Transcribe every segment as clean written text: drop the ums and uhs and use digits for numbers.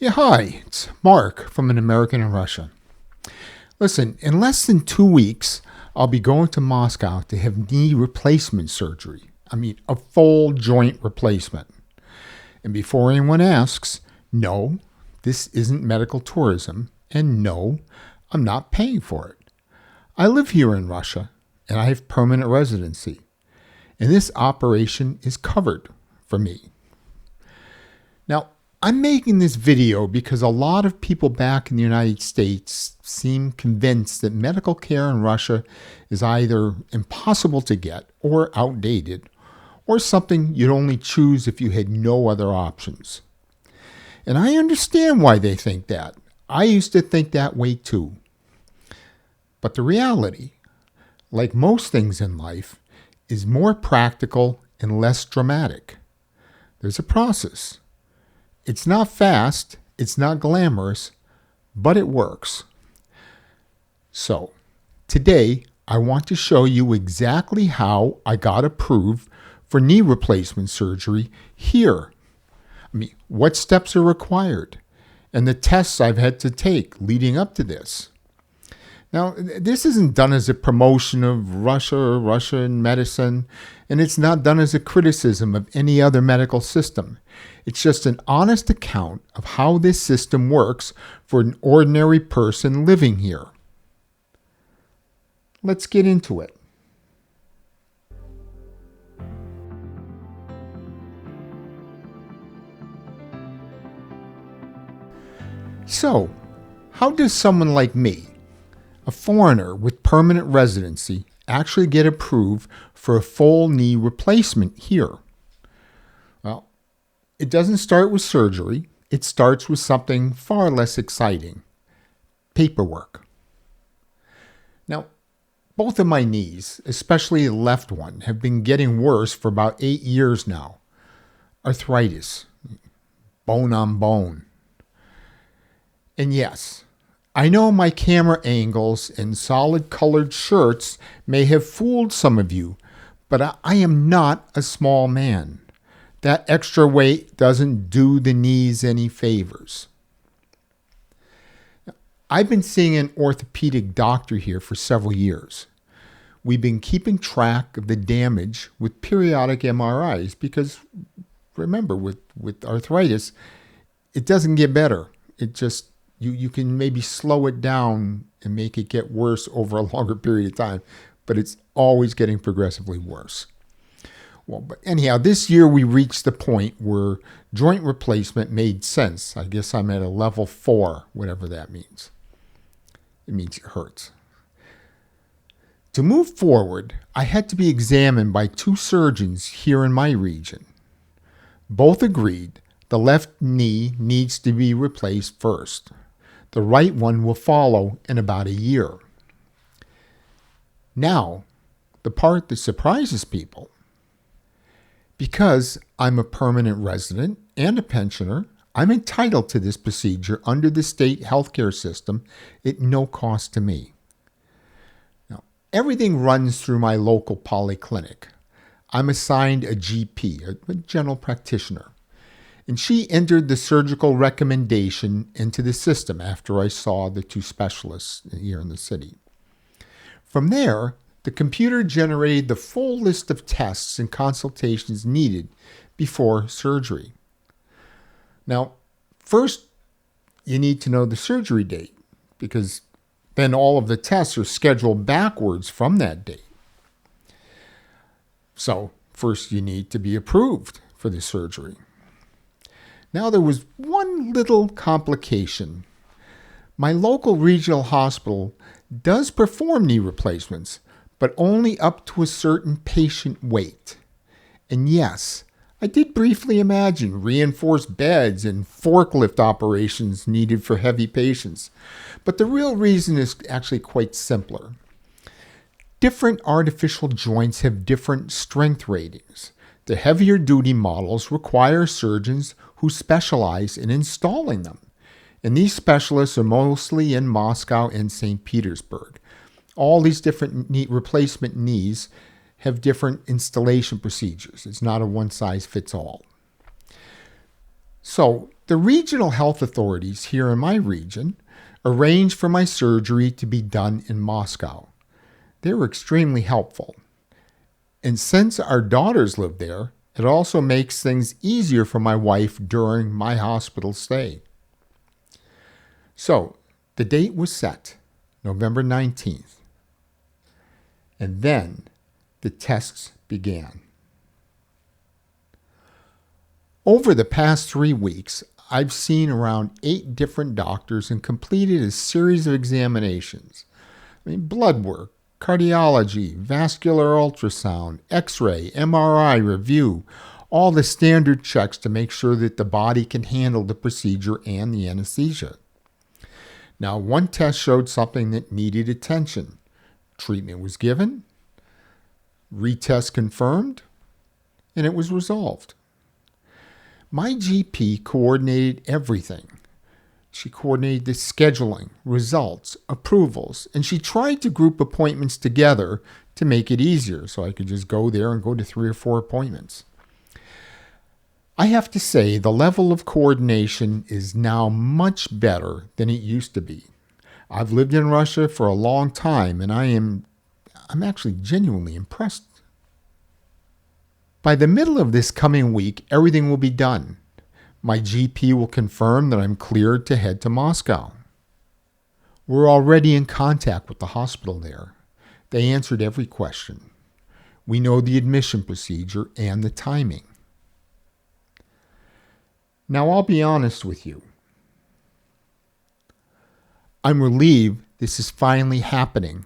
Yeah, hi, it's Mark from An American in Russia. Listen, in less than 2 weeks, I'll be going to Moscow to have knee replacement surgery. I mean, a full joint replacement. And before anyone asks, no, this isn't medical tourism, and no, I'm not paying for it. I live here in Russia, and I have permanent residency, and this operation is covered for me. Now, I'm making this video because a lot of people back in the United States seem convinced that medical care in Russia is either impossible to get or outdated, or something you'd only choose if you had no other options. And I understand why they think that. I used to think that way too. But the reality, like most things in life, is more practical and less dramatic. There's a process. It's not fast, it's not glamorous, but it works. So, today I want to show you exactly how I got approved for knee replacement surgery here. What steps are required, and the tests I've had to take leading up to this. Now, this isn't done as a promotion of Russia or Russian medicine, and it's not done as a criticism of any other medical system. It's just an honest account of how this system works for an ordinary person living here. Let's get into it. So, how does someone like me, a foreigner with permanent residency, actually get approved for a full knee replacement here? Well, it doesn't start with surgery. It starts with something far less exciting: paperwork. Now, both of my knees, especially the left one, have been getting worse for about 8 years now. Arthritis, bone on bone. And yes, I know my camera angles and solid colored shirts may have fooled some of you, but I am not a small man. That extra weight doesn't do the knees any favors. I've been seeing an orthopedic doctor here for several years. We've been keeping track of the damage with periodic MRIs because, remember, with arthritis, it doesn't get better. It just You can maybe slow it down and make it get worse over a longer period of time, but it's always getting progressively worse. Well, but anyhow, this year we reached the point where joint replacement made sense. I guess I'm at a level 4, whatever that means. It means it hurts. To move forward, I had to be examined by 2 surgeons here in my region. Both agreed the left knee needs to be replaced first. The right one will follow in about a year. Now, the part that surprises people. Because I'm a permanent resident and a pensioner, I'm entitled to this procedure under the state healthcare system at no cost to me. Now, everything runs through my local polyclinic. I'm assigned a GP, a general practitioner, and she entered the surgical recommendation into the system after I saw the 2 specialists here in the city. From there, the computer generated the full list of tests and consultations needed before surgery. Now, first, you need to know the surgery date, because then all of the tests are scheduled backwards from that date. So, first you need to be approved for the surgery. Now, there was one little complication. My local regional hospital does perform knee replacements, but only up to a certain patient weight. And yes, I did briefly imagine reinforced beds and forklift operations needed for heavy patients. But the real reason is actually quite simpler. Different artificial joints have different strength ratings. The heavier duty models require surgeons who specialize in installing them. And these specialists are mostly in Moscow and St. Petersburg. All these different knee replacement knees have different installation procedures. It's not a one-size-fits-all. So The regional health authorities here in my region arranged for my surgery to be done in Moscow. They were extremely helpful. And since our daughters live there, it also makes things easier for my wife during my hospital stay. So, the date was set, November 19th. And then the tests began. Over the past 3 weeks, I've seen around 8 different doctors and completed a series of examinations. Blood work, cardiology, vascular ultrasound, X-ray, MRI review, all the standard checks to make sure that the body can handle the procedure and the anesthesia. Now, one test showed something that needed attention. Treatment was given, retest confirmed, and it was resolved. My GP coordinated everything. She coordinated the scheduling, results, approvals, and she tried to group appointments together to make it easier so I could just go there and go to 3 or 4 appointments. I have to say the level of coordination is now much better than it used to be. I've lived in Russia for a long time and I'm actually genuinely impressed. By the middle of this coming week, everything will be done. My GP will confirm that I'm cleared to head to Moscow. We're already in contact with the hospital there. They answered every question. We know the admission procedure and the timing. Now, I'll be honest with you. I'm relieved this is finally happening.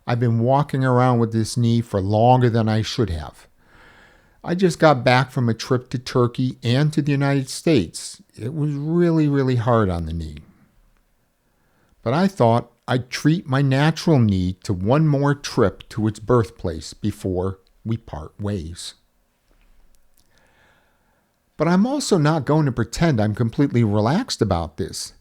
I've been walking around with this knee for longer than I should have. I just got back from a trip to Turkey and to the United States. It was really hard on the knee. But I thought I'd treat my natural knee to one more trip to its birthplace before we part ways. But I'm also not going to pretend I'm completely relaxed about this.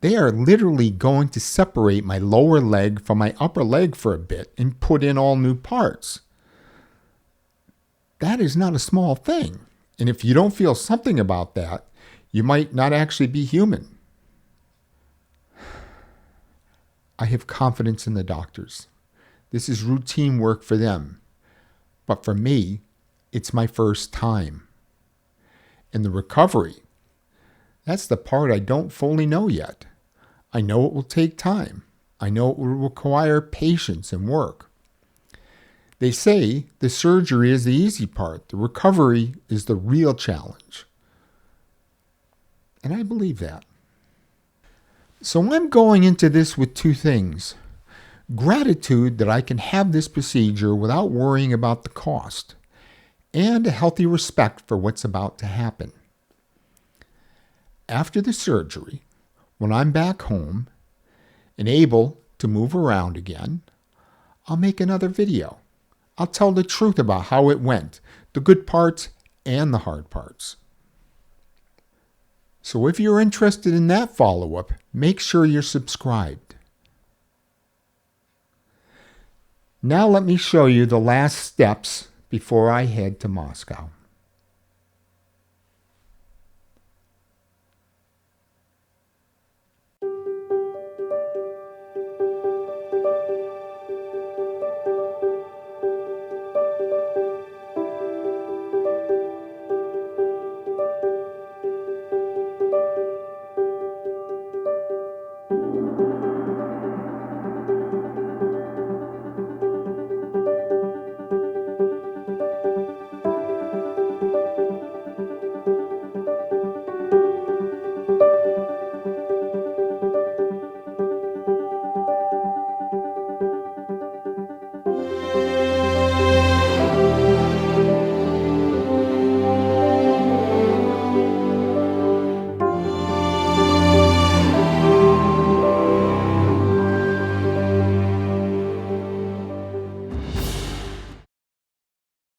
They are literally going to separate my lower leg from my upper leg for a bit and put in all new parts. That is not a small thing. And if you don't feel something about that, you might not actually be human. I have confidence in the doctors. This is routine work for them. But for me, it's my first time. And the recovery, that's the part I don't fully know yet. I know it will take time. I know it will require patience and work. They say the surgery is the easy part. The recovery is the real challenge. And I believe that. So I'm going into this with 2 things. Gratitude that I can have this procedure without worrying about the cost, and a healthy respect for what's about to happen. After the surgery, when I'm back home and able to move around again, I'll make another video. I'll tell the truth about how it went, the good parts and the hard parts. So if you're interested in that follow-up, make sure you're subscribed. Now let me show you the last steps before I head to Moscow.